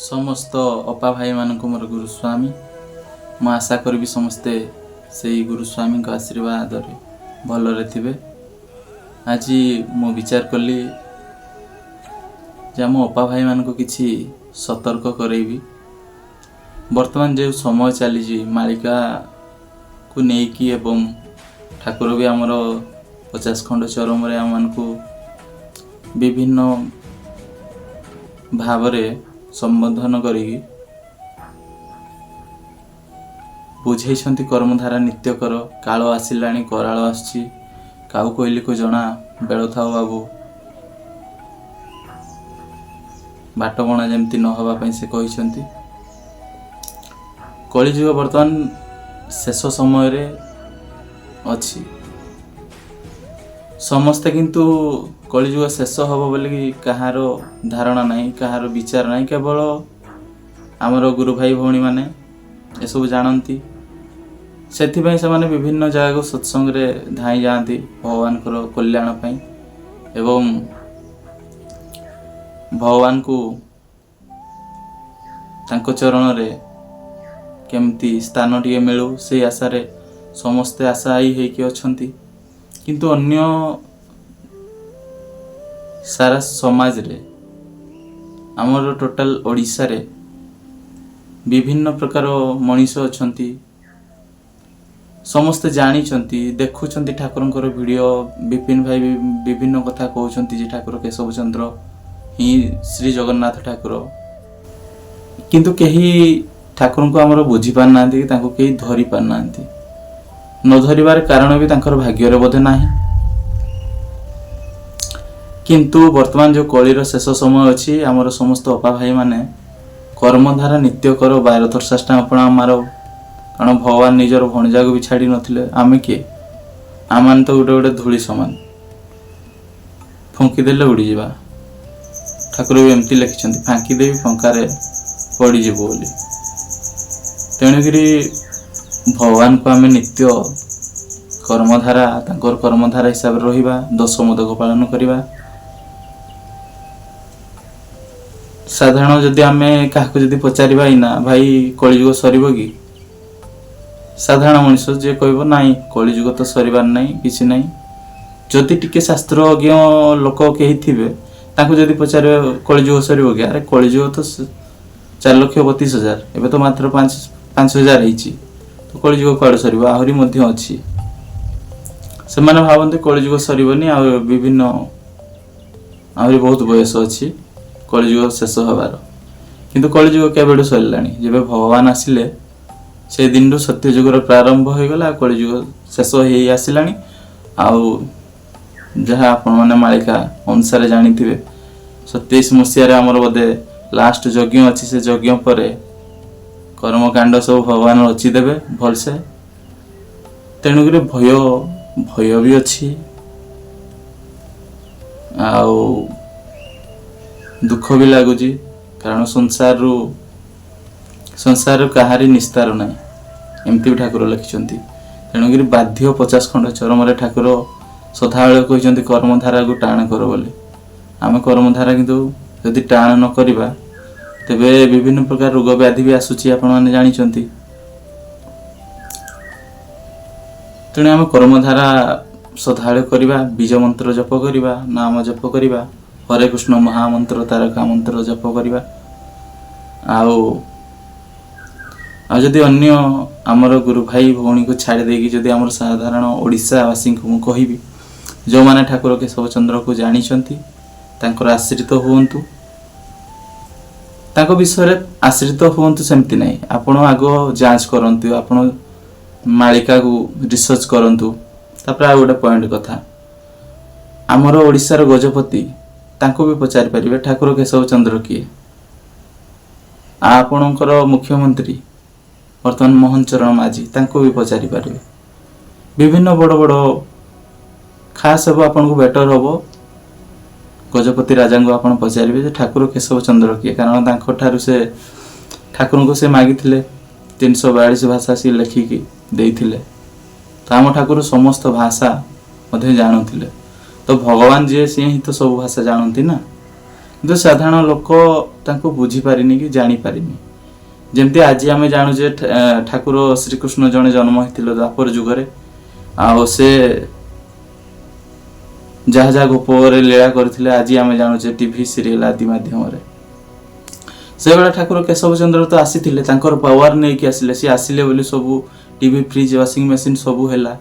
समस्त अपा भाई मानक मोर गुरुस्वामी मैं आशा करी समस्ते से गुरुस्वामी आशीर्वाद भलरे थे। आज मु विचार कली जे आम अपा भाई मानक किछि सतर्क करेबी। वर्तमान जो समय चली मालिका को नेकी एवं ठाकुर भी आमर 50 खंड चरम आम मान विभिन्न भावरे संबोधन करी बुझे कर्मधारा नित्य कर काल आसिला कराल आसी काऊ कोइली को जना बेल थाओ बाबू बाट बणा जमती न हवा से कहते। कलिजुग बर्तमान शेष समय रे अछि समस्ते किंतु कलिजुग शेष हब बोली कहार धारणा नहीं, कहार विचार नहीं। केवल आमर गुरु भाई भौणी माने एसबू जानती से विभिन्न जगह को सत्संग रे धाई जाती भगवान कल्याण पाई एवं भगवान को तांको चरण रे केमती स्थान टिके मिलू से आशा समस्ते आशायी होइके अछंती। किंतु अन्य सारा समाज रे आमर टोटाल ओडिशा रे विभिन्न प्रकार मनीष अछंती। समस्ते जानी देखुंट ठाकुर वीडियो विपिन भाई विभिन्न कथा कहते जे ठाकुर केशव चंद्र ही श्री जगन्नाथ ठाकुर, किंतु कहीं ठाकुर को आमर बुझी पारना कहीं धरी पारना न धरिबार कारण भी तांकर भाग्य बोधे नाही। किंतु वर्तमान जो कलिर शेष समय अच्छी आमर समस्त अपा भाई माने कर्मधारा नित्य कर 12 अपना मार कारण भगवान निजर भणजा को भी छाड़ी नथिले। आमे किए आम तो गोटे गोटे धूली सामान फुंकीदेले उड़ी जावा। ठाकुर भी एमती लिखिं फांकीदेवी फंकार पड़ीजी बोली। तेणुकरी भगवान को आम नित्य कर्मधारा तांकर कर्मधारा हिसाब से रहिबा, दश मोदक पालन करिबा। साधारण जदि आम क्या पचारिबा इना भाई कलिजुग सरीब कि साधारण मनीष जे कहब नाई कलिजुग तो सरीबार नहीं किसी नहीं। जदि टिके शास्त्रज्ञ लोक कहीं थे तांको जदि पचार कलिजुग सरीब कि अरे कलिजुग तो 4,32,000 एबे तो मात्र 5,000 होइछि तो कलिजुग कुआड़ सरीब आहरी मध्य अच्छी से माने भावते कलिजुग सरीबनी आ विभिन्न आहरी बहुत बयस अच्छी कलिजुग शेष हबार। किंतु कलिजुग केबेडू सरिलानी जेबे भगवान आसिले से दिन सत्य जुगर प्रारंभ हो गला कलिजुग शेष हो आसिलानी। आउ जहाँ आपण माने मालिका अनुसार जानी थे 27 मसीह आमर बोधे लास्ट यज्ञ अच्छी से यज्ञ पर कर्मकांड सब भगवान रचिदेवे भलसे। तेणुक भय भय भी अच्छी आउ दुख भी लगुच कारण संसार कहारी निस्तार ना एमती भी ठाकुर लिखिं। तेणुक बाध्य 50 खंड चरम ठाकुर सदाबले कहते कर्मधारा को टाण कर बोली। आम कर्मधारा किंतु यदि टाण न करिबा तेबे विभिन्न प्रकार रोग व्याधि भी आसुची आपण माने जानिचंती। तेणु आम कर्मधारा सदाबले करिबा, बीज मंत्र जप करिबा, नाम जप करिबा, हरे कृष्ण महामंत्र तारका मंत्र जप करिबा। जदि अन्य आमर गुरु भाई भौणी को छाड़ी देगी जदि आमर साधारण ओडिशावासी को कहबी जो माने ठाकुर केशव चंद्र को जानिचंती तांकर आश्रित हुंतु, तांको विषय आश्रित हुंतु सेमती नहीं। आपण आग जांच करंतु, आपण मालिका को रिसर्च करंतु। तापर आ गोटे पॉइंट कथा आमर ओडिशार गजपति तांको भी पचारि परिबे ठाकुर केशव चंद्र किए। आपणकर मुख्यमंत्री वर्तमान मोहन चरण माझी तांको भी पचारि परिबे। विभिन्न बड़ बड़ खास हम आपन को बेटर हम गजपति राजा को आप पचारे ठाकुर केशव चंद्र किए कारण तांको ठारू से ठाकुर को से मागी 342 भाषा सी लिखिकी देइथिले। तो आम ठाकुर समस्त भाषा मध्य जानूले। तो भगवान जी सी ही तो सब भाषा जानती ना। किंतु साधारण लोक ତାଙ୍କୁ ବୁଝି ପାରିନି କି ଜାଣି ପାରିନି। ଯେମିତି ଆଜି ଆମେ ଜାଣୁଛେ ଠାକୁର ଶ୍ରୀକୃଷ୍ଣ ଜଣେ ଜନ୍ମ ହେଇଥିଲେ ଦ୍ୱାପର ଯୁଗରେ, ଆଉ ସେ ଯାହା ଯାହା ଗୋପରେ ଲୀଳା କରିଥିଲେ ଆଜି ଆମେ ଜାଣୁଛେ ଟିଭି ସିରିଏଲ ଆଦି ମାଧ୍ୟମରେ। ସେଇଭଳିଆ ଠାକୁର କେଶବ ଚନ୍ଦ୍ର ତ ଆସିଥିଲେ, ତାଙ୍କର ପାୱାର ନେଇକି ଆସିଲେ। ସିଏ ଆସିଲେ ବୋଲି ସବୁ ଟିଭି, ଫ୍ରିଜ, ୱାସିଂ ମେସିନ ସବୁ ହେଲା,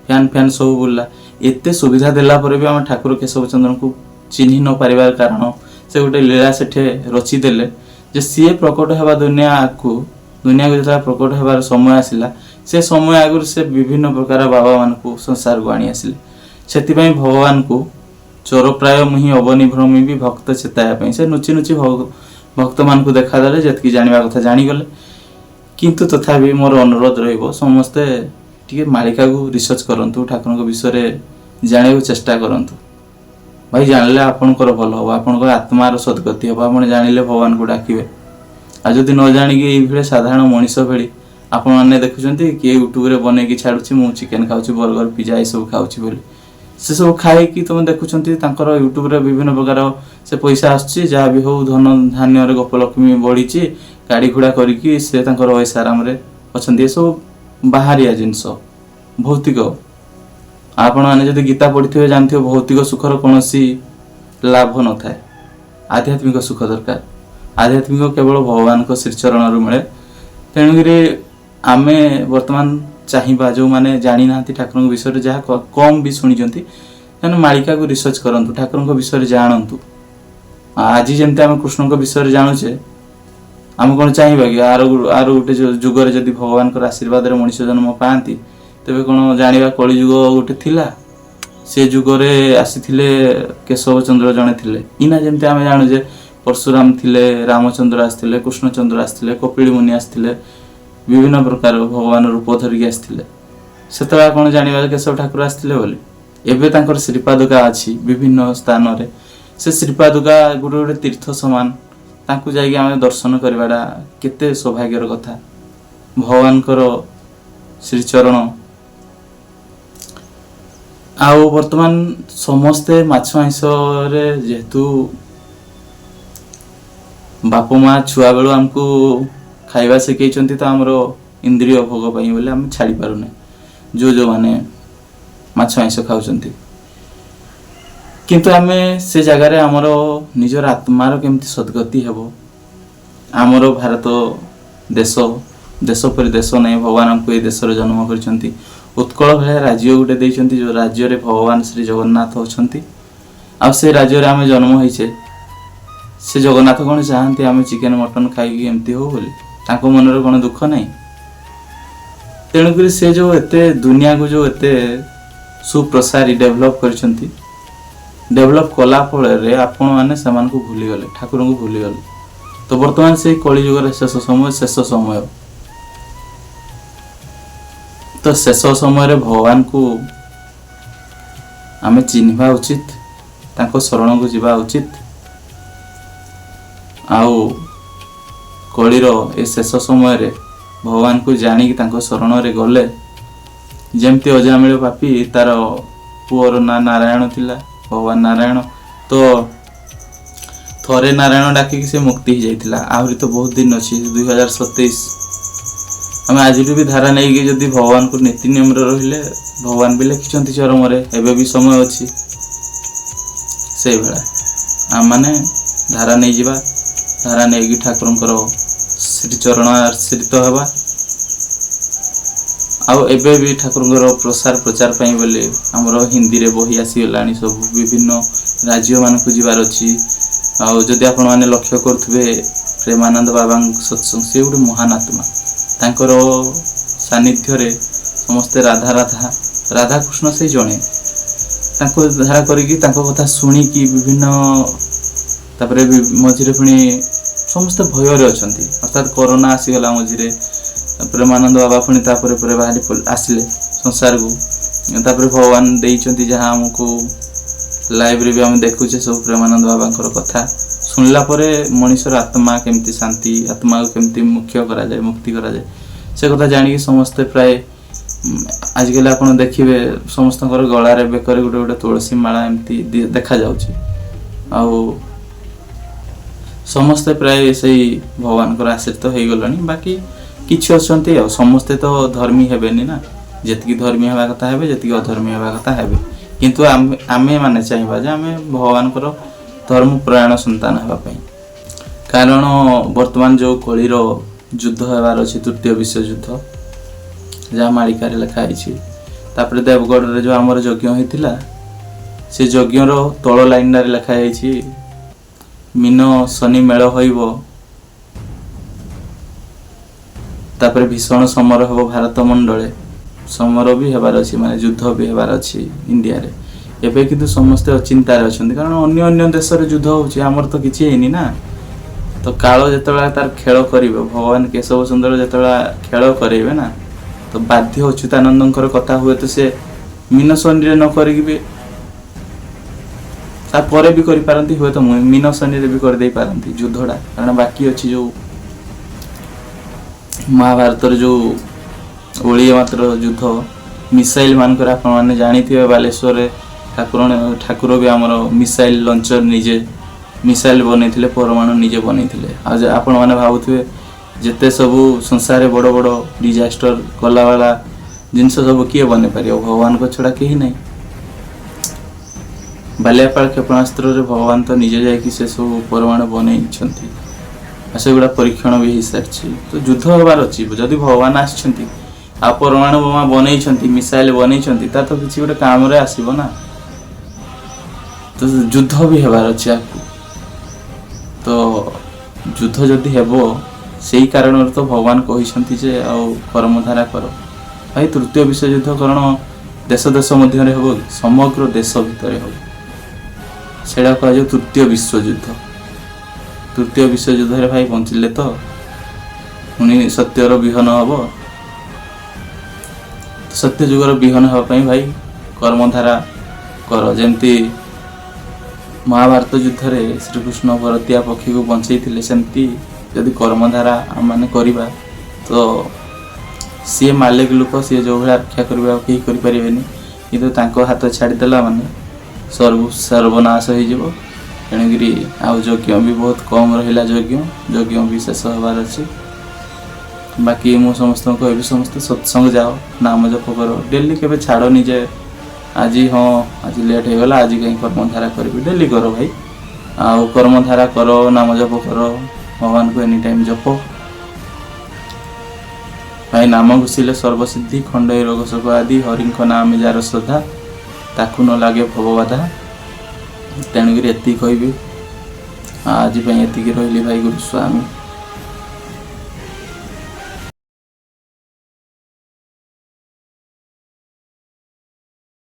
ଫ୍ୟାନ୍ ଫ୍ୟାନ୍ ସବୁ ବୁଲିଲା। ଏତେ ସୁବିଧା ଦେଲା ପରେ ବି ଆମେ ଠାକୁର କେଶବ ଚନ୍ଦ୍ରଙ୍କୁ ଚିହ୍ନି ନ ପାରିବାର କାରଣ ସେ ଗୋଟେ ଲୀଳା ସେଠି ରଚିଦେଲେ ଯେ ସିଏ ପ୍ରକଟ ହେବା ଦୁନିଆକୁ ଯେତେବେଳେ ପ୍ରକଟ ହେବାର ସମୟ ଆସିଲା, ସେ ସମୟ ଆଗରୁ ସେ ବିଭିନ୍ନ ପ୍ରକାର ବାବାମାନଙ୍କୁ ସଂସାରକୁ ଆଣି ଆସିଲେ। ସେଥିପାଇଁ ଭଗବାନଙ୍କୁ ଚୋରପ୍ରାୟ ମୁହିଁ ଅବନି ଭ୍ରମିବି ଭକ୍ତ ଚେତାଇବା ପାଇଁ ସେ ନୁଚି ନୁଚି ଭକ୍ତମାନଙ୍କୁ ଦେଖାଦେଲେ। ଯେତିକି ଜାଣିବା କଥା ଜାଣିଗଲେ। କିନ୍ତୁ ତଥାପି ମୋର ଅନୁରୋଧ ରହିବ, ସମସ୍ତେ ଟିକେ ମାଳିକାକୁ ରିସର୍ଚ୍ଚ କରନ୍ତୁ, ଠାକୁରଙ୍କ ବିଷୟରେ ଜାଣିବାକୁ ଚେଷ୍ଟା କରନ୍ତୁ। ଭାଇ ଜାଣିଲେ ଆପଣଙ୍କର ଭଲ ହେବ, ଆପଣଙ୍କର ଆତ୍ମାର ସଦ୍ଗତି ହେବ। ଆପଣ ଜାଣିଲେ ଭଗବାନଙ୍କୁ ଡାକିବେ। ଆଉ ଯଦି ନ ଜାଣିକି ଏଇଭଳି ସାଧାରଣ ମଣିଷ ଭଳି ଆପଣମାନେ ଦେଖୁଛନ୍ତି କିଏ ୟୁଟ୍ୟୁବରେ ବନେଇକି ଛାଡୁଛି ମୁଁ ଚିକେନ ଖାଉଛି, ବର୍ଗର, ପିଜା ଏସବୁ ଖାଉଛି ବୋଲି। ସେସବୁ ଖାଇକି ତମେ ଦେଖୁଛନ୍ତି ତାଙ୍କର ୟୁଟ୍ୟୁବରେ ବିଭିନ୍ନ ପ୍ରକାର ସେ ପଇସା ଆସୁଛି, ଯାହା ବି ହଉ ଧନ ଧାନ୍ୟରେ ଗୋପଲକ୍ଷ୍ମୀ ବଢିଛି, ଗାଡି ଘୋଡା କରିକି ସେ ତାଙ୍କର ଐଶ ଆରାମରେ ଅଛନ୍ତି। ଏସବୁ ବାହାରିଆ ଜିନିଷ, ଭୌତିକ। ଆପଣମାନେ ଯଦି ଗୀତା ପଢିଥିବେ ଜାଣିଥିବେ ଭୌତିକ ସୁଖର କୌଣସି ଲାଭ ନଥାଏ, ଆଧ୍ୟାତ୍ମିକ ସୁଖ ଦରକାର। ଆଧ୍ୟାତ୍ମିକ କେବଳ ଭଗବାନଙ୍କ ଶ୍ରୀଚରଣରୁ ମିଳେ। ତେଣୁକରି ଆମେ ବର୍ତ୍ତମାନ ଚାହିଁବା, ଯେଉଁମାନେ ଜାଣିନାହାନ୍ତି ଠାକୁରଙ୍କ ବିଷୟରେ, ଯାହା କମ୍ ବି ଶୁଣିଛନ୍ତି, ସେମାନେ ମାଳିକାକୁ ରିସର୍ଚ୍ଚ କରନ୍ତୁ, ଠାକୁରଙ୍କ ବିଷୟରେ ଜାଣନ୍ତୁ। ଆଜି ଯେମିତି ଆମେ କୃଷ୍ଣଙ୍କ ବିଷୟରେ ଜାଣୁଛେ, ଆମେ କ'ଣ ଚାହିଁବା କି ଆର ଗୋଟେ ଯୁଗରେ ଯଦି ଭଗବାନଙ୍କର ଆଶୀର୍ବାଦରେ ମଣିଷ ଜନ୍ମ ପାଆନ୍ତି, ତେବେ କ'ଣ ଜାଣିବା କଳିଯୁଗ ଗୋଟେ ଥିଲା? ସେ ଯୁଗରେ ଆସିଥିଲେ କେଶବ ଚନ୍ଦ୍ର ଜଣେ ଥିଲେ। ଇନା ଯେମିତି ଆମେ ଜାଣୁଛେ ପରଶୁରାମ ଥିଲେ, ରାମଚନ୍ଦ୍ର ଆସିଥିଲେ, କୃଷ୍ଣଚନ୍ଦ୍ର ଆସିଥିଲେ, କପିଳ ମୁନି ଆସିଥିଲେ, ବିଭିନ୍ନ ପ୍ରକାର ଭଗବାନ ରୂପ ଧରିକି ଆସିଥିଲେ। ସେତେବେଳେ କ'ଣ ଜାଣିବା କେଶବ ଠାକୁର ଆସିଥିଲେ ବୋଲି? ଏବେ ତାଙ୍କର ଶ୍ରୀପାଦୁକା ଅଛି ବିଭିନ୍ନ ସ୍ଥାନରେ। ସେ ଶ୍ରୀପାଦୁକା ଗୋଟେ ଗୋଟେ ତୀର୍ଥ ସମାନ। ତାଙ୍କୁ ଯାଇକି ଆମେ ଦର୍ଶନ କରିବାଟା କେତେ ସୌଭାଗ୍ୟର କଥା। ଭଗବାନଙ୍କର ଶ୍ରୀଚରଣ। ଆଉ ବର୍ତ୍ତମାନ ସମସ୍ତେ ମାଛ ଆଇଁଷରେ, ଯେହେତୁ ବାପ ମା ଛୁଆ ବେଳୁ ଆମକୁ ଖାଇବା ଶିଖେଇଛନ୍ତି, ତ ଆମର ଇନ୍ଦ୍ରିୟ ଭୋଗ ପାଇଁ ବୋଲି ଆମେ ଛାଡ଼ି ପାରୁନେ, ଯେଉଁମାନେ ମାଛ ଆଇଁଷ ଖାଉଛନ୍ତି। କିନ୍ତୁ ଆମେ ସେ ଜାଗାରେ ଆମର ନିଜର ଆତ୍ମାର କେମିତି ସଦ୍ଗତି ହେବ। ଆମର ଭାରତ ଦେଶ ପରି ଦେଶ ନାହିଁ, ଭଗବାନ ଆମକୁ ଏଇ ଦେଶରେ ଜନ୍ମ କରିଛନ୍ତି। ଉତ୍କଳ ଭଳିଆ ରାଜ୍ୟ ଗୋଟେ ଦେଇଛନ୍ତି, ଯେଉଁ ରାଜ୍ୟରେ ଭଗବାନ ଶ୍ରୀ ଜଗନ୍ନାଥ ଅଛନ୍ତି। ଆଉ ସେ ରାଜ୍ୟରେ ଆମେ ଜନ୍ମ ହେଇଛେ। ସେ ଜଗନ୍ନାଥ କ'ଣ ଚାହାନ୍ତି ଆମେ ଚିକେନ ମଟନ ଖାଇକି ଏମିତି ହଉ ବୋଲି? ତାଙ୍କ ମନରେ କ'ଣ ଦୁଃଖ ନାହିଁ? ତେଣୁକରି ସେ ଯେଉଁ ଏତେ ଦୁନିଆକୁ ଯେଉଁ ଏତେ ସୁପ୍ରସାରୀ ଡେଭଲପ୍ କରିଛନ୍ତି, ଡେଭଲପ୍ କଲା ଫଳରେ ଆପଣମାନେ ସେମାନଙ୍କୁ ଭୁଲିଗଲେ, ଠାକୁରଙ୍କୁ ଭୁଲିଗଲେ। ତ ବର୍ତ୍ତମାନ ସେଇ କଳିଯୁଗର ଶେଷ ସମୟ। ତ ଶେଷ ସମୟରେ ଭଗବାନଙ୍କୁ ଆମେ ଚିହ୍ନିବା ଉଚିତ, ତାଙ୍କ ଶରଣକୁ ଯିବା ଉଚିତ। ଆଉ କଳିର ଏ ଶେଷ ସମୟରେ ଭଗବାନଙ୍କୁ ଜାଣିକି ତାଙ୍କ ଶରଣରେ ଗଲେ, ଯେମିତି ଅଜାମିଳ ପାପୀ, ତାର ପୁଅର ନାଁ ନାରାୟଣ ଥିଲା, ଭଗବାନ ନାରାୟଣ। ତ ଥରେ ନାରାୟଣ ଡାକିକି ସେ ମୁକ୍ତି ହେଇଯାଇଥିଲା। ଆହୁରି ତ ବହୁତ ଦିନ ଅଛି, 2027। ଆମେ ଆଜିଠୁ ବି ଧାରା ନେଇକି ଯଦି ଭଗବାନଙ୍କୁ ନୀତି ନିୟମରେ ରହିଲେ, ଭଗବାନ ବି ଲେଖିଛନ୍ତି ଚରମରେ, ଏବେ ବି ସମୟ ଅଛି। ସେଇଭଳିଆ ଆମମାନେ ଧାରା ନେଇଯିବା, ଧାରା ନେଇକି ଠାକୁରଙ୍କର ଶ୍ରୀଚରଣ ଆଶ୍ରିତ ହେବା। ଆଉ ଏବେ ବି ଠାକୁରଙ୍କର ପ୍ରଚାର ପାଇଁ ବୋଲି ଆମର ହିନ୍ଦୀରେ ବହି ଆସିଗଲାଣି, ସବୁ ବିଭିନ୍ନ ରାଜ୍ୟମାନଙ୍କୁ ଯିବାର ଅଛି। ଆଉ ଯଦି ଆପଣମାନେ ଲକ୍ଷ୍ୟ କରୁଥିବେ ପ୍ରେମାନନ୍ଦ ବାବାଙ୍କ ସତ୍ସଙ୍ଗ, ସେ ଗୋଟେ ମହାନ ଆତ୍ମା। ତାଙ୍କର ସାନ୍ନିଧ୍ୟରେ ସମସ୍ତେ ରାଧାକୃଷ୍ଣ ସେଇ ଜଣେ। ତାଙ୍କୁ ଧାରା କରିକି ତାଙ୍କ କଥା ଶୁଣିକି ବିଭିନ୍ନ, ତାପରେ ମଝିରେ ପୁଣି ସମସ୍ତେ ଭୟରେ ଅଛନ୍ତି, ଅର୍ଥାତ୍ କରୋନା ଆସିଗଲା ମଝିରେ। ପ୍ରେମାନନ୍ଦ ବାବା ପୁଣି ତାପରେ ବାହାରି ଆସିଲେ ସଂସାରକୁ। ତାପରେ ଭଗବାନ ଦେଇଛନ୍ତି ଯାହା ଆମକୁ ଲାଇଭରେ ବି ଆମେ ଦେଖୁଛେ, ସବୁ ପ୍ରେମାନନ୍ଦ ବାବାଙ୍କର କଥା ଶୁଣିଲା ପରେ ମଣିଷର ଆତ୍ମା କେମିତି ଶାନ୍ତି, ଆତ୍ମାକୁ କେମିତି ମୁକ୍ତି କରାଯାଏ, ସେ କଥା ଜାଣିକି ସମସ୍ତେ ପ୍ରାୟ ଆଜିକାଲି ଆପଣ ଦେଖିବେ ସମସ୍ତଙ୍କର ଗଳାରେ, ବେକରେ ଗୋଟେ ତୁଳସୀ ମାଳା ଏମିତି ଦେଖାଯାଉଛି। ଆଉ ସମସ୍ତେ ପ୍ରାୟ ସେଇ ଭଗବାନଙ୍କର ଆଶ୍ରିତ ହେଇଗଲେଣି। ବାକି କିଛି ଅଛନ୍ତି ଆଉ, ସମସ୍ତେ ତ ଧର୍ମୀ ହେବେନି ନା, ଯେତିକି ଧର୍ମୀ ହେବା କଥା ହେବେ, ଯେତିକି ଅଧର୍ମୀ ହେବା କଥା ହେବେ। କିନ୍ତୁ ଆମେ ମାନେ ଚାହିଁବା ଯେ ଆମେ ଭଗବାନଙ୍କର ଧର୍ମପରାୟଣ ସନ୍ତାନ ହେବା ପାଇଁ। କାରଣ ବର୍ତ୍ତମାନ ଯେଉଁ କଳିର ଯୁଦ୍ଧ ହେବାର ଅଛି, ତୃତୀୟ ବିଶ୍ୱଯୁଦ୍ଧ, ଯାହା ମାଳିକାରେ ଲେଖା ହେଇଛି। ତାପରେ ଦେବଗଡ଼ରେ ଯେଉଁ ଆମର ଯଜ୍ଞ ହେଇଥିଲା, ସେ ଯଜ୍ଞର ତଳ ଲାଇନରେ ଲେଖା ହେଇଛି, ମିନ ଶନି ମେଳ ହୋଇବ, ତାପରେ ଭୀଷଣ ସମର ହେବ ଭାରତ ମଣ୍ଡଳେ। ସମର ବି ହେବାର ଅଛି, ମାନେ ଯୁଦ୍ଧ ବି ହେବାର ଅଛି ଇଣ୍ଡିଆରେ। ଏବେ କିନ୍ତୁ ସମସ୍ତେ ଅଚିନ୍ତାରେ ଅଛନ୍ତି, କାରଣ ଅନ୍ୟ ଅନ୍ୟ ଦେଶରେ ଯୁଦ୍ଧ ହେଉଛି, ଆମର ତ କିଛି ହେଇନି ନା। ତ କାଳ ଯେତେବେଳେ ତାର ଖେଳ କରିବ, ଭଗବାନ କେଶବ ସୁନ୍ଦର ଯେତେବେଳେ ଖେଳ କରେଇବେ ନା, ତ ବାଧ୍ୟ ଅଚ୍ୟୁତାନନ୍ଦଙ୍କର କଥା ହୁଏତ ସେ ମିନ ଶନିରେ ନ କରିକି ବି ତାପରେ ବି କରିପାରନ୍ତି, ହୁଏତ ମିନ ଶନିରେ ବି କରିଦେଇ ପାରନ୍ତି ଯୁଦ୍ଧଟା। କାରଣ ବାକି ଅଛି ଯେଉଁ ମହାଭାରତର ଯେଉଁ ଓଳିଏ ମାତ୍ର ଯୁଦ୍ଧ, ମିସାଇଲ ମାନଙ୍କର ଆପଣମାନେ ଜାଣିଥିବେ, ବାଲେଶ୍ୱରରେ ଠାକୁର ବି ଆମର ମିସାଇଲ ଲଞ୍ଚର ନିଜେ ମିସାଇଲ ବନେଇଥିଲେ, ପରମାଣୁ ନିଜେ ବନେଇଥିଲେ। ଆଉ ଆପଣମାନେ ଭାବୁଥିବେ ଯେତେ ସବୁ ସଂସାରରେ ବଡ଼ ବଡ଼ ଡିଜାଷ୍ଟର କଲାବାଲା ଜିନିଷ ସବୁ କିଏ ବନେଇ ପାରିବ? ଭଗବାନଙ୍କ ଛଡ଼ା କେହି ନାହିଁ। ବାଲିଆପାଳ କ୍ଷେପଣାସ୍ତ୍ରରେ ଭଗବାନ ତ ନିଜେ ଯାଇକି ସେସବୁ ପରମାଣୁ ବନେଇଛନ୍ତି, ଆଉ ସେଗୁଡ଼ା ପରୀକ୍ଷଣ ବି ହେଇସାରିଛି। ତ ଯୁଦ୍ଧ ହେବାର ଅଛି, ଯଦି ଭଗବାନ ଆସିଛନ୍ତି ଆଉ ପରମାଣୁ ବୋମା ବନେଇଛନ୍ତି, ମିସାଇଲ ବନେଇଛନ୍ତି, ତା ତ କିଛି ଗୋଟେ କାମରେ ଆସିବ ନା। ତ ଯୁଦ୍ଧ ବି ହେବାର ଅଛି ଆଗକୁ। ତ ଯୁଦ୍ଧ ଯଦି ହେବ, ସେଇ କାରଣରୁ ତ ଭଗବାନ କହିଛନ୍ତି ଯେ ଆଉ କର୍ମଧାରା କର। ଭାଇ ତୃତୀୟ ବିଶ୍ୱଯୁଦ୍ଧ କାରଣ ଦେଶ ଦେଶ ମଧ୍ୟରେ ହେବ କି? ସମଗ୍ର ଦେଶ ଭିତରେ ହେବ। ସେଇଟା କୁହାଯାଉ ତୃତୀୟ ବିଶ୍ୱଯୁଦ୍ଧ। ତୃତୀୟ ବିଶ୍ୱଯୁଦ୍ଧରେ ଭାଇ ବଞ୍ଚିଲେ ତ ପୁଣି ସତ୍ୟର ବିହନ ହେବ। ସତ୍ୟ ଯୁଗର ବିହନ ହେବା ପାଇଁ ଭାଇ କର୍ମଧାରା କର। ଯେମିତି ମହାଭାରତ ଯୁଦ୍ଧରେ ଶ୍ରୀକୃଷ୍ଣ ଭରତିଆ ପକ୍ଷୀକୁ ବଞ୍ଚେଇଥିଲେ, ସେମିତି ଯଦି କର୍ମଧାରା ଆମମାନେ କରିବା ତ ସିଏ ମାଲିକ ଲୋକ, ସିଏ ଯେଉଁ ଭଳିଆ ରକ୍ଷା କରିବା ଆଉ କେହି କରିପାରିବେନି। କିନ୍ତୁ ତାଙ୍କ ହାତ ଛାଡ଼ିଦେଲା ମାନେ ସର୍ବନାଶ ହେଇଯିବ। ତେଣୁକରି ଆଉ ଯଜ୍ଞ ବି ବହୁତ କମ୍ ରହିଲା, ଯଜ୍ଞ ବି ଶେଷ ହେବାର ଅଛି। ବାକି ମୁଁ ସମସ୍ତଙ୍କୁ କହିବି, ସମସ୍ତେ ସତ୍ସଙ୍ଗ ଯାଅ, ନାମ ଜପ କର, ଡେଲି କେବେ ଛାଡ଼ନି ଯେ ଆଜି ହଁ ଆଜି ଲେଟ୍ ହେଇଗଲା, ଆଜି କାହିଁ କର୍ମଧାରା କରିବି। ଡେଲି କର ଭାଇ, ଆଉ କର୍ମଧାରା କର, ନାମ ଜପ କର, ଭଗବାନଙ୍କୁ ଏନି ଟାଇମ୍ ଜପ। ଭାଇ ନାମ ଘୋଷିଲେ ସର୍ବସିଦ୍ଧି, ଖଣ୍ଡଇ ରୋଗ ଶୋକ ଆଦି, ହରିଙ୍କ ନାମ ଯାର ଶ୍ରଦ୍ଧା, ତାକୁ ନ ଲାଗେ ଭବବାଧା। ତେଣୁକରି ଏତିକି କହିବି, ଆଜି ପାଇଁ ଏତିକି ରହିଲି ଭାଇ ଗୁରୁ ସ୍ୱାମୀ।